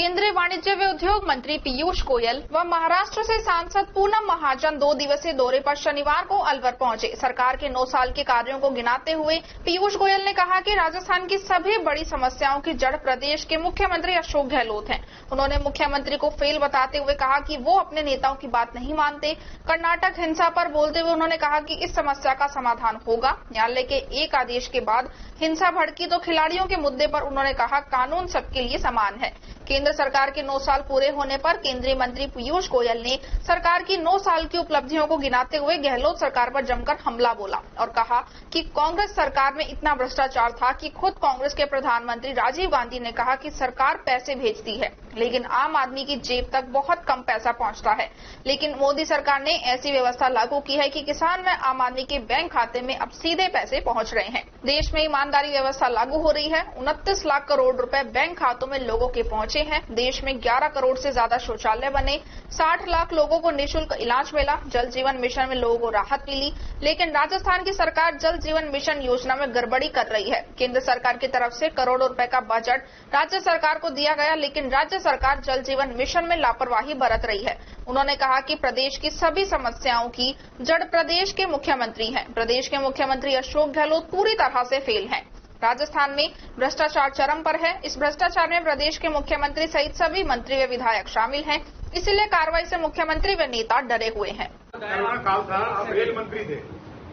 केंद्रीय वाणिज्य व उद्योग मंत्री पीयूष गोयल व महाराष्ट्र से सांसद पूनम महाजन 2 दिवसीय दौरे पर शनिवार को अलवर पहुंचे। सरकार के 9 साल के कार्यों को गिनाते हुए पीयूष गोयल ने कहा कि राजस्थान की सभी बड़ी समस्याओं की जड़ प्रदेश के मुख्यमंत्री अशोक गहलोत हैं। उन्होंने मुख्यमंत्री को फेल बताते हुए कहा कि वो अपने नेताओं की बात नहीं मानते। कर्नाटक हिंसा पर बोलते हुए उन्होंने कहा कि इस समस्या का समाधान होगा। न्यायालय के एक आदेश के बाद हिंसा भड़की तो खिलाड़ियों के मुद्दे पर उन्होंने कहा कानून सबके लिए समान है। केंद्र सरकार के 9 साल पूरे होने पर केंद्रीय मंत्री पीयूष गोयल ने सरकार की 9 साल की उपलब्धियों को गिनाते हुए गहलोत सरकार पर जमकर हमला बोला और कहा कि कांग्रेस सरकार में इतना भ्रष्टाचार था कि खुद कांग्रेस के प्रधानमंत्री राजीव गांधी ने कहा कि सरकार पैसे भेजती है लेकिन आम आदमी की जेब तक बहुत कम पैसा पहुंचता है। लेकिन मोदी सरकार ने ऐसी व्यवस्था लागू की है कि किसान व आम आदमी के बैंक खाते में अब सीधे पैसे पहुंच रहे हैं। देश में ईमानदारी व्यवस्था लागू हो रही है। 29 लाख करोड़ रुपए बैंक खातों में लोगों के पहुंचे हैं। देश में 11 करोड़ से ज्यादा शौचालय बने। 60 लाख लोगों को निःशुल्क इलाज मिला। जल जीवन मिशन में लोगों को राहत मिली। लेकिन राजस्थान की सरकार जल जीवन मिशन योजना में गड़बड़ी कर रही है। केंद्र सरकार की तरफ से करोड़ों रुपए का बजट राज्य सरकार को दिया गया लेकिन राज्य सरकार जल जीवन मिशन में लापरवाही बरत रही है। उन्होंने कहा कि प्रदेश की सभी समस्याओं की जड़ प्रदेश के मुख्यमंत्री हैं। प्रदेश के मुख्यमंत्री अशोक गहलोत पूरी तरह से फेल हैं। राजस्थान में भ्रष्टाचार चरम पर है। इस भ्रष्टाचार में प्रदेश के मुख्यमंत्री सहित सभी मंत्री व विधायक शामिल हैं। इसलिए कार्रवाई से मुख्यमंत्री व नेता डरे हुए हैं। कोरोना काल था, आप रेल मंत्री थे।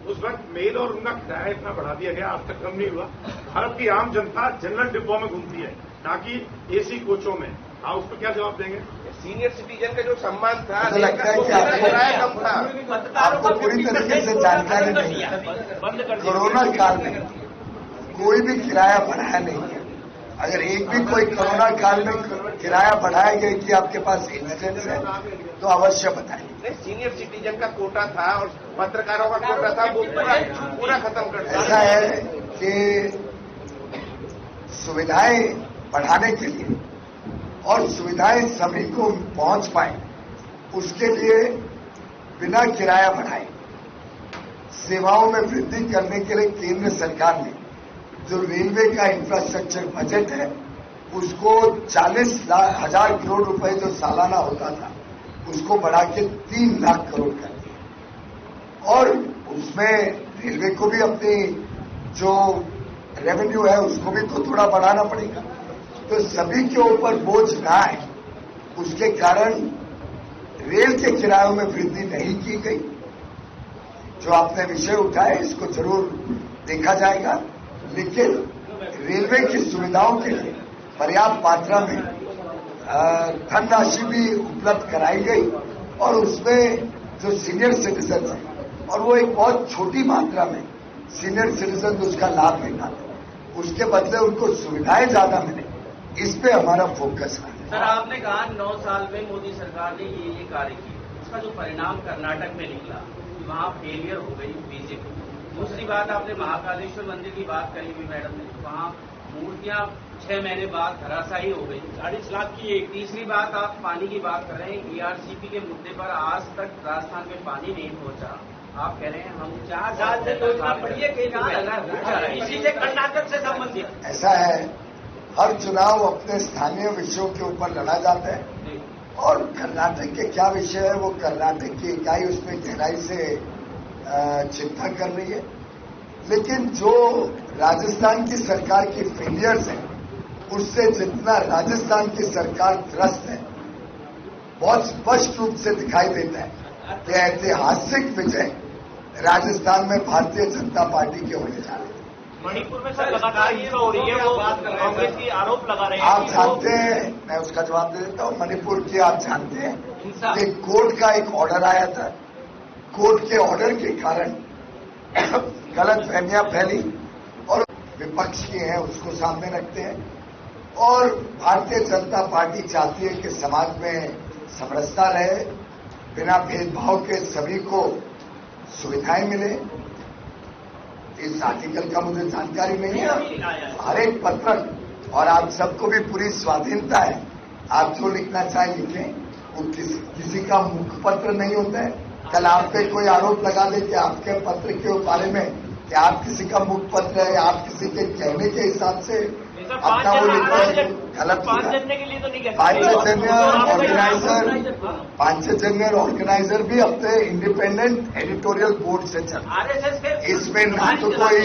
उस वक्त मेल और उनका किराया इतना बढ़ा दिया गया, आज तक कम नहीं हुआ। भारत की आम जनता जनरल डिब्बों में घूमती है, ताकि एसी कोचों में। आप उस पर क्या जवाब देंगे? सीनियर सिटीजन का जो सम्मान था, मुझे लगता है कि किराया कम था। आपको पूरी तरीके से जानकारी नहीं है। कोरोना काल में कोई भी किराया बढ़ाया नहीं है। अगर एक भी कोई कोरोना काल में किराया बढ़ाया गया कि आपके पास इंस्टेंस है तो अवश्य बताइए। सीनियर सिटीजन का कोटा था और पत्रकारों का कोटा था, वो पूरा खत्म कर दिया। ऐसा है कि सुविधाएं बढ़ाने के लिए और सुविधाएं सभी को पहुंच पाए उसके लिए बिना किराया बढ़ाए सेवाओं में वृद्धि करने के लिए केंद्र सरकार ने जो रेलवे का इंफ्रास्ट्रक्चर बजट है उसको 40,000 करोड़ रुपए जो सालाना होता था उसको बढ़ा के 3 लाख करोड़ कर दिया। और उसमें रेलवे को भी अपनी जो रेवेन्यू है उसको भी तो थोड़ा बढ़ाना पड़ेगा। तो सभी के ऊपर बोझ ना आए उसके कारण रेल के किरायों में वृद्धि नहीं की गई। जो आपने विषय उठाया इसको जरूर देखा जाएगा, लेकिन रेलवे की सुविधाओं के लिए पर्याप्त मात्रा में धनराशि भी उपलब्ध कराई गई और उसमें जो सीनियर सिटीजन है और वो एक बहुत छोटी मात्रा में सीनियर सिटीजन उसका लाभ ले पाते, उसके बदले उनको सुविधाएं ज्यादा मिले, इस पे हमारा फोकस है। सर, आपने कहा 9 साल में मोदी सरकार ने ये कार्य किया, उसका जो परिणाम कर्नाटक में निकला वहाँ फेलियर हो गई बीजेपी। दूसरी बात, आपने महाकालेश्वर मंदिर की बात करी हुई मैडम ने, वहाँ मूर्तियां 6 महीने बाद धराशायी हो गई, 40 लाख की एक। तीसरी बात, आप पानी की बात कर रहे हैं, ईआरसीपी के मुद्दे पर आज तक राजस्थान में पानी नहीं पहुंचा। आप कह रहे हैं हम 4 साल से योजना पड़ी है, इसी से कर्नाटक से संबंधित। ऐसा है, हर चुनाव अपने स्थानीय विषयों के ऊपर लड़ा जाता है और कर्नाटक के क्या विषय है वो कर्नाटक की इकाई उसमें गहराई से चिंता कर रही है। लेकिन जो राजस्थान की सरकार की फेलियर्स है उससे जितना राजस्थान की सरकार त्रस्त है बहुत स्पष्ट रूप से दिखाई देता है कि ऐतिहासिक विजय राजस्थान में भारतीय जनता पार्टी के होने जा रहे हैं। मणिपुर में सर लगातार हिंसा हो रही है, वो कांग्रेस की आरोप लगा रहे हैं। आप जानते हैं, मैं उसका जवाब दे देता हूं। मणिपुर की आप जानते हैं कि कोर्ट का एक ऑर्डर आया था, कोर्ट के ऑर्डर के कारण गलत फहमियां फैली और विपक्ष की हैं उसको सामने रखते हैं और भारतीय जनता पार्टी चाहती है कि समाज में समरसता रहे, बिना भेदभाव के सभी को सुविधाएं मिले। इस आर्टिकल का मुझे जानकारी नहीं है। हर एक पत्रक और आप सबको भी पूरी स्वाधीनता है, आप जो लिखना चाहे लिखें, वो किसी का मुखपत्र नहीं होता है। कल आप पे कोई आरोप लगा दे कि आपके पत्र के बारे में कि आप किसी का मुखपत्र है, आप किसी के कहने के हिसाब से अपना वो गलत पांचजन्य ऑर्गेनाइजर भी अपने इंडिपेंडेंट एडिटोरियल बोर्ड से चल, इसमें ना तो कोई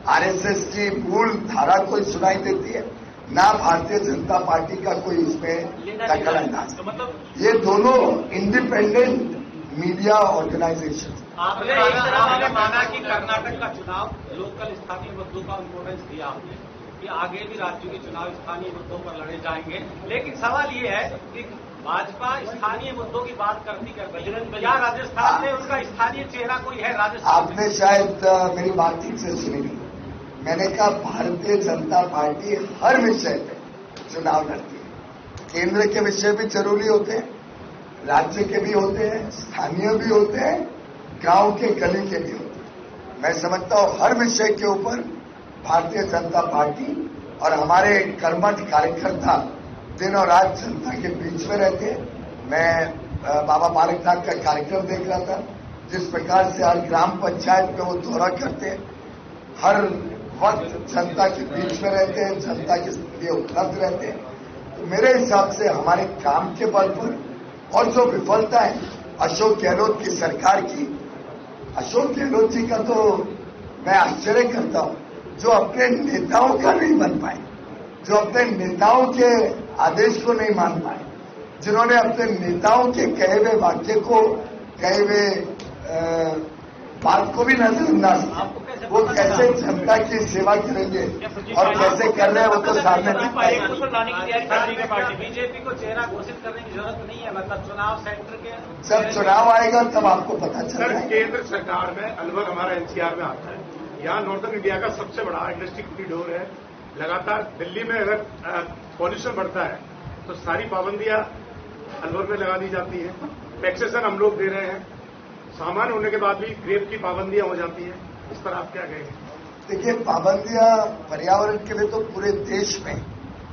आरएसएस की मूल धारा कोई सुनाई देती है, ना भारतीय जनता पार्टी का कोई इसमें दखल अंदाज। ये दोनों इंडिपेंडेंट मीडिया ऑर्गेनाइजेशन। आपने माना कि कर्नाटक का चुनाव लोकल स्थानीय मुद्दों का इम्पोर्टेंस दिया आपने कि आगे भी राज्यों के चुनाव स्थानीय मुद्दों पर लड़े जाएंगे, लेकिन सवाल ये है कि भाजपा स्थानीय मुद्दों की बात करती क्या राजस्थान में उनका स्थानीय चेहरा कोई है? राजस्थान आपने शायद मेरी बात ठीक से सुनी नहीं। मैंने कहा भारतीय जनता पार्टी हर विषय पे चुनाव लड़ती है। केंद्र के विषय भी जरूरी होते हैं, राज्य के भी होते हैं, स्थानीय भी होते हैं, गांव के गली के भी होते हैं। मैं समझता हूं हर विषय के ऊपर भारतीय जनता पार्टी और हमारे कर्मठ कार्यकर्ता दिन और रात जनता के बीच में रहते हैं। मैं बाबा बालकनाथ का कार्यक्रम देख रहा था, जिस प्रकार से हर ग्राम पंचायत में वो दौरा करते हैं, हर वक्त जनता के बीच में रहते हैं, जनता के लिए उपलब्ध रहते हैं। तो मेरे हिसाब से हमारे काम के बल पर और जो विफलता है अशोक गहलोत की सरकार की, अशोक गहलोत जी का तो मैं आश्चर्य करता हूं, जो अपने नेताओं का नहीं बन पाए, जो अपने नेताओं के आदेश को नहीं मान पाए, जिन्होंने अपने नेताओं के कहे हुए वाक्य को, कहे हुए बात को भी नजरअंदाज, वो कैसे जनता की सेवा करेंगे और कैसे कर रहे हैं वो तो सामने दिखता है। बीजेपी को चेहरा घोषित करने की जरूरत नहीं है, मतलब चुनाव सेंटर के जब चुनाव आएगा तब आपको पता चलेगा। केंद्र सरकार में अलवर हमारा एनसीआर में आता है, यहाँ नॉर्दर्न इंडिया का सबसे बड़ा इंडस्ट्री कॉरिडोर है। लगातार दिल्ली में अगर पॉल्यूशन बढ़ता है तो सारी पाबंदियां अलवर में लगा दी जाती है। टैक्सेशन हम लोग दे रहे हैं, सामान्य होने के बाद भी ग्रेप की पाबंदियां हो जाती हैं। इस पर आप क्या कहेंगे? देखिए, पाबंदियां पर्यावरण के लिए तो पूरे देश में